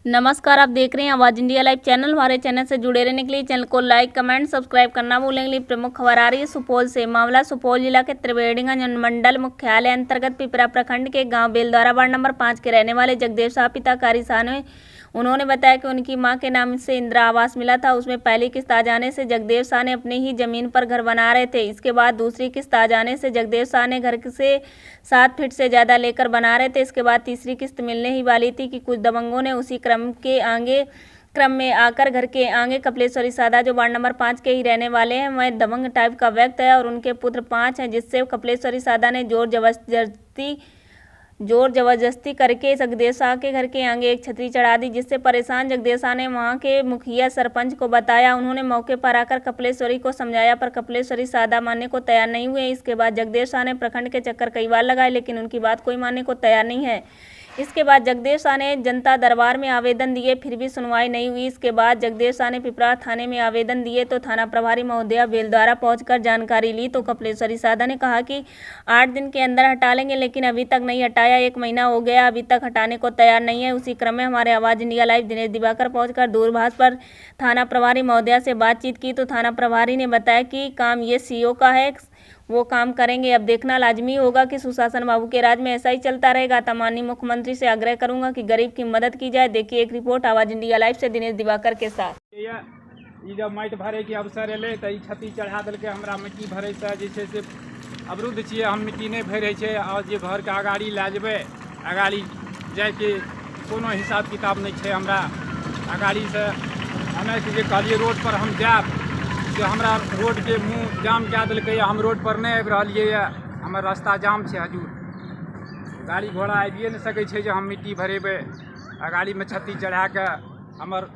नमस्कार, आप देख रहे हैं आवाज इंडिया लाइव चैनल। हमारे चैनल से जुड़े रहने के लिए चैनल को लाइक, कमेंट, सब्सक्राइब करना भूलेंगे। प्रमुख खबर आ रही है सुपौल से। मामला सुपौल जिला के त्रिवेणीगंज अनुमंडल मुख्यालय अंतर्गत पिपरा प्रखंड के गांव बेलद्वारा वार्ड नंबर 5 के रहने वाले जगदेव शाह पिता कारी शाह ने उन्होंने बताया कि उनकी मां के नाम से इंदिरा आवास मिला था। उसमें पहली किस्त आ जाने से जगदेव शाह ने अपनी ही जमीन पर घर बना रहे थे। इसके बाद दूसरी किस्त आ जाने से जगदेव शाह ने घर से 7 फीट से ज्यादा लेकर बना रहे थे। इसके बाद तीसरी किस्त मिलने ही वाली थी कि कुछ दबंगों ने उसी क्रम में आकर घर के आगे कपिलेश्वरी सादा जो वार्ड नंबर 5 के ही रहने वाले हैं, वह दबंग टाइप का व्यक्ति है और उनके पुत्र 5 हैं, जिससे कपिलेश्वरी सादा ने जोर जबरदस्ती करके जगदेव शाह के घर के आगे एक छतरी चढ़ा दी, जिससे परेशान जगदेव शाह ने वहां के मुखिया सरपंच को बताया। उन्होंने मौके पर आकर कपिलेश्वरी को समझाया, पर कपिलेश्वरी सादा मानने को तैयार नहीं हुए। इसके बाद जगदेव शाह ने प्रखंड के चक्कर कई बार लगाए, लेकिन उनकी बात कोई मानने को तैयार नहीं है। इसके बाद जगदेव शाह ने जनता दरबार में आवेदन दिए, फिर भी सुनवाई नहीं हुई। इसके बाद जगदेव शाह ने पिपरा थाने में आवेदन दिए तो थाना प्रभारी महोदया बेलद्वारा पहुंचकर जानकारी ली तो कपिलेश्वरी सादा ने कहा कि 8 दिन के अंदर हटा लेंगे, लेकिन अभी तक नहीं हटाया। 1 महीना हो गया, अभी तक हटाने को तैयार नहीं है। उसी क्रम में हमारे आवाज इंडिया लाइव दिनेश दिवाकर पहुंचकर दूरभाष पर थाना प्रभारी महोदया से बातचीत की तो थाना प्रभारी ने बताया कि काम ये सीओ का है, वो काम करेंगे। अब देखना लाजमी होगा कि सुशासन बाबू के राज में ऐसा ही चलता रहेगा। तो माननीय मुख्यमंत्री से आग्रह करूंगा कि गरीब की मदद की जाए। देखिए एक रिपोर्ट आवाज इंडिया लाइव से दिनेश दिवाकर के साथ। जब माटि भरे के अवसर एले तो छत्ती चढ़ा दिल्कै हमरा मिट्टी भरे से अवरुद्ध छियै, हम मिट्टी नहीं भरे छे और जे घर के अगाड़ी लै जेबै अगाड़ी जाके कोनो हिसाब किताब नहीं छे हमरा अगाड़ी से। हमें जे कहलिए रोड पर हम जाब कि हमरा रोड के मुँह जाम कए दिल्कै, हम रोड पर नहीं आबि रहलियै, हमर रास्ता जाम छै। हजूर गाड़ी घोड़ा आबिए नहीं सकै छै जे हम मिट्टी भरेबै। अगाड़ी में छत्ती चढ़ा के हमर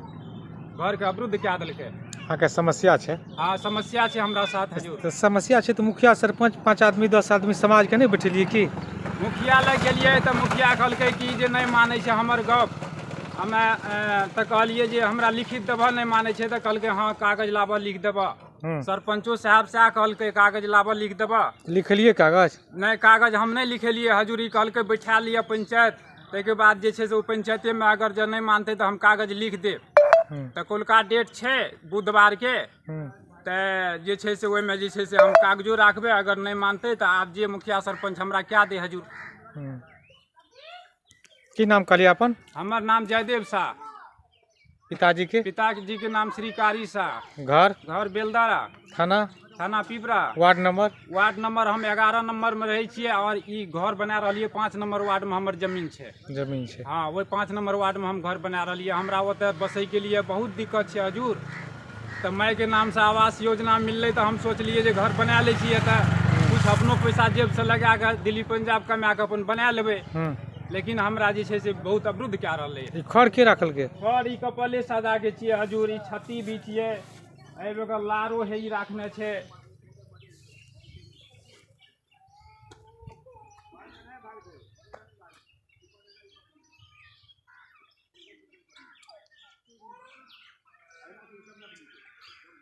घर के अवरुद्ध कए दिल्कै। अहाँके समस्या छै? हाँ समस्या छै हमरा साथ हजूर। तो समस्या छै तो मुखिया सरपंच 5 आदमी 10 आदमी समाज के नहीं बैठेलिए की? मुखिया लग गेलिए तो मुखिया कहलकै कि जे नहीं मानै छै हमर गप। हमे तो कहलिए जे हमरा लिखित देबह, नहीं मानै छै तो कहलकै हाँ कागज लाबह लिख देबह। सरपंचो साहब से कहलकै कागज लाबह लिख देबह। लिखलिए कागज? नहीं कागज हम नहीं लिखेलिए हजूरी, कहलकै बैठा लिया पंचायत, ताहिके बाद जे छै से ओ पंचायते में अगर जे नहीं मानते तो हम कागज लिख देब। तो कोलका डेट छै बुधवार के, तो जे छै से ओहिमे जे छै से हम कागजो राखबे, अगर नहीं मानते तो आप जे मुखिया सरपंच हमरा क्या दे हजूर। की नाम कहलिए अपन? हमर नाम जयदेव शाह। पिताजी के? पिताजी के नाम श्री कारी शाह। घर बेलदारा। थाना पिपरा। वार्ड नंबर हम 11 नंबर में रहे छिए और ई घर बना रही 5 नंबर वार्ड में हमर जमीन छै। हाँ वही 5 नंबर वार्ड में हम घर बना रही। हमरा ओते बसै के लिए बहुत दिक्कत छै हजूर। तो माय के नाम से आवास योजना मिललै तो हम सोचलिए जे घर बना ले छिए तो कुछ अपनो पैसा जेब से लगा के दिल्ली पंजाब कमा के अपन बना लेबै, लेकिन हमरा जे छै से बहुत अवरुद्ध कए रहलै। खर के राखल के? खर ई कपले सजा के छिए हजूर। ई छत्ती भी छिए, एहि बगल लारो है ई राखने छै।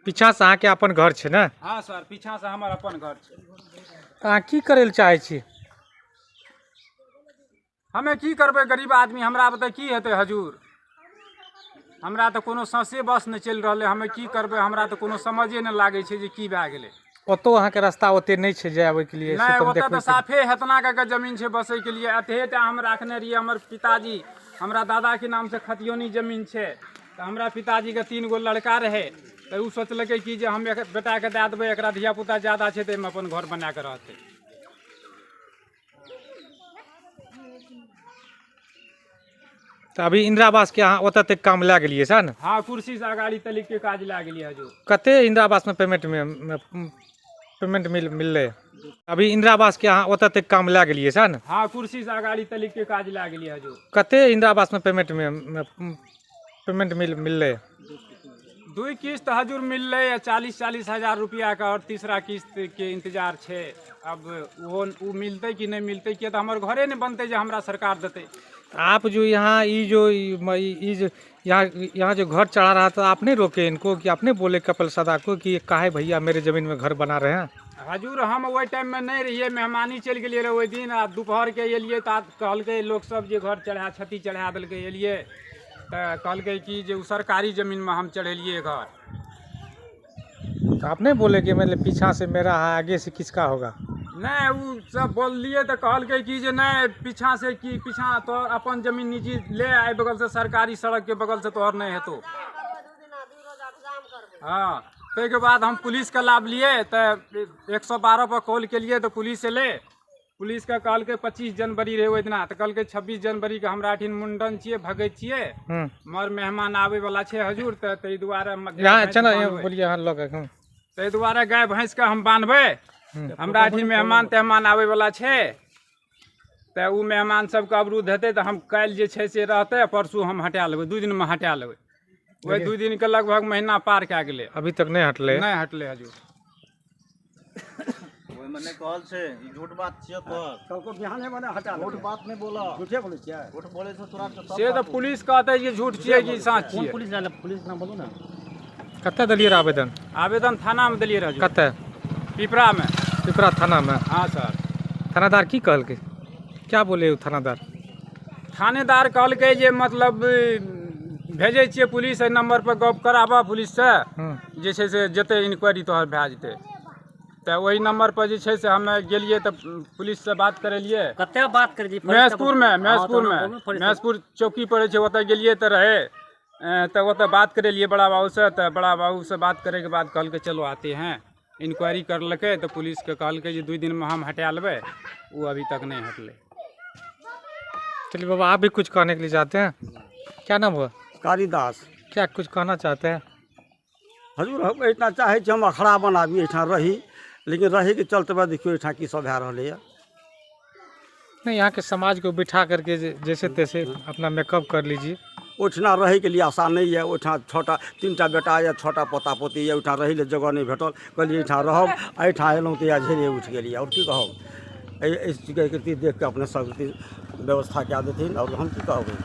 पीछा से अहाँके अपन घर छै ने? हाँ सर, पीछा से हमर अपन घर छै। अहाँ की करे ले चाहे छी? हमें की करबै गरीब आदमी, हमरा बता की हेतै हजूर। हमरा तो कोनो सांसे बस नहीं चल रहलै, हमें की करबै, हमरा तो कोनो समझे नहीं लागे छै जे की भए गेलै। ओतो अहाँके रास्ता ओते नहीं छै जाय आबै के लिए? नहीं ओते तो साफे हेतना के जमीन छै बसै के लिए। अतेटा हम राखने रहिए। हमर पिताजी, हमरा दादा के नाम से खतियोनी जमीन छै। तो हमरा पिताजी के 3 गो लड़का रहे, तो उ सोचलकै कि जे हम बेटा के दे देबै, एकरा धिया पुता ज्यादा छै तो एहिमे अपन घर बना के रहतै। तो अभी इंदिरा आवास के अहाँ ओतऽ तक काम लए गेलिए सर? हाँ कुर्सी से अगाड़ी तलिक के काज लए गेलिए हजूर। कते इंदिरा आवास में पेमेंट मिललै? अभी इंदिरा आवास के अहाँ ओतऽ तक काम लए गेलिए सर? हाँ कुर्सी से अगाड़ी तलिक के काज लए गेलिए हजूर। कते इंदिरा आवास में पेमेंट मिललै? 2 किस्त हजूर मिललै 40-40 हजार रुपया का, और तीसरा किस्त के इंतजार छै। अब वो मिलते कि नहीं मिलते, किया तो हमर घरे नहीं बनते जो हमरा सरकार देते। आप जो यहाँ यहाँ जो घर चढ़ा रहा था, आप नहीं रोके इनको कि आप नहीं बोले कपिल सादा को कि काहे भैया मेरे जमीन में घर बना रहे हैं? हजूर हम वही टाइम में नहीं रहिए, मेहमानी चल गए रहे। वही दिन दोपहर के एलिए तो कहलकै लोग सब जे घर चढ़ा छत्ती चढ़ा दिल्कै, एलिए तऽ कहलकै कि जे उ सरकारी जमीनमे हम चढ़ेलिए घर। तो आप नहीं बोले कि मतलब पीछा से मेरा है आगे से किसका होगा? नहीं उ सब बोललिए तऽ कहलकै कि जे नहीं पीछा से कि पीछा तोहर अपन जमीन निजी ले, एहि बगल से सरकारी सड़क के बगल से तोहर नहीं हेतौ। हाँ ताहिके बाद हम पुलिसके लाभलिए तऽ 112 पर कॉल केलिए तऽ पुलिस एलै। पुलिसके कहलकै 25 जनवरी रहे ओहि दिना, तऽ कहलकै 26 जनवरी के हमरा एठिन मुंडन छियै, भगै छियै, मर मेहमान आबै वाला छै हजूर, तऽ ताहि दुआरे यहाँ चलो बोलिए यहाँ लोग ताहि दुआरे गाय भैंस के हम बान्हबै, हमरा एठिन मेहमान तेहमान आबै वाला छै, तऽ उ मेहमान सबके अवरुद्ध हेतै तऽ हम काल्हि जे छै से रहतै, परसू हम हटा लेबै, 2 दिन में हटा लेबै। वही 2 दिन के लगभग महीना पार कए गेलै, अभी तक नहीं हटले? नहीं हटले हजूर। मैंने कहल से ई झूठ बात छियै तोहर, सबको बिहान है माने हटा झूठ बात नहीं बोला, झूठे बोले छियै। झूठ बोले से तोरा से तऽ पुलिस कहतै कि झूठ छियै कि साँच छियै। पुलिस जाने, पुलिस नाम बोलू ना। कत्ते दिलिए आवेदन? आवेदन थाना में दिलिए हजूर, कत्ते? पिपरा में। पिपरा थाना में? हाँ सर। थानादार की कहलकै? क्या बोले थानादार? थानेदार कहलकै जे मतलब भेजै छियै पुलिस एहि नंबर पर गप कराबऽ पुलिस से, जे छै से जेतै इंक्वायरी तोहर भए जेतै। तऽ वही नंबर पर जे छै से हमे गेलिए तऽ पुलिस से बात करेलिए। कते बात कर जी? महेशपुर में महेशपुर चौकी पड़े छै, ओतऽ गेलिए तऽ रहे, तऽ ओतऽ बात करेलिए बड़ा बाबू से, तऽ बड़ा बाबू से बात करे के बाद कहलकै चलो आते हैं। इंक्वायरी करलकै तऽ पुलिस के कहलकै जे 2 दिन में हम हटा लेबै, वो अभी तक नहीं हटले। चलिए बाबा आप भी कुछ कहने के लिए चाहते हैं? क्या नाम हुआ? कालिदास। क्या कुछ कहना चाहते हैं? हजूर हम इतना चाहे छी हम अखड़ा बनाबी, एहिठाम रही, लेकिन रहे के चलते बाद देखियो एहिठाम की सब भए रहलै है। नहीं यहाँ के समाज को बिठा करके जैसे तैसे अपना मेकअप कर लीजिए। ओहिठिना रहै के लिए आसान नहीं है। ओहिठाम 3टा बेटा या 6टा पोता पोती है, ओहिठाम रही ले जगह नहीं भेटल, कहलिए एहिठाम रहब, एहिठाम एलहुँ तऽ या झेले उठि गेलिए। और की कहब, एहि चीजके देख के अपने सब व्यवस्था कए देथिन, और हम की कहबै।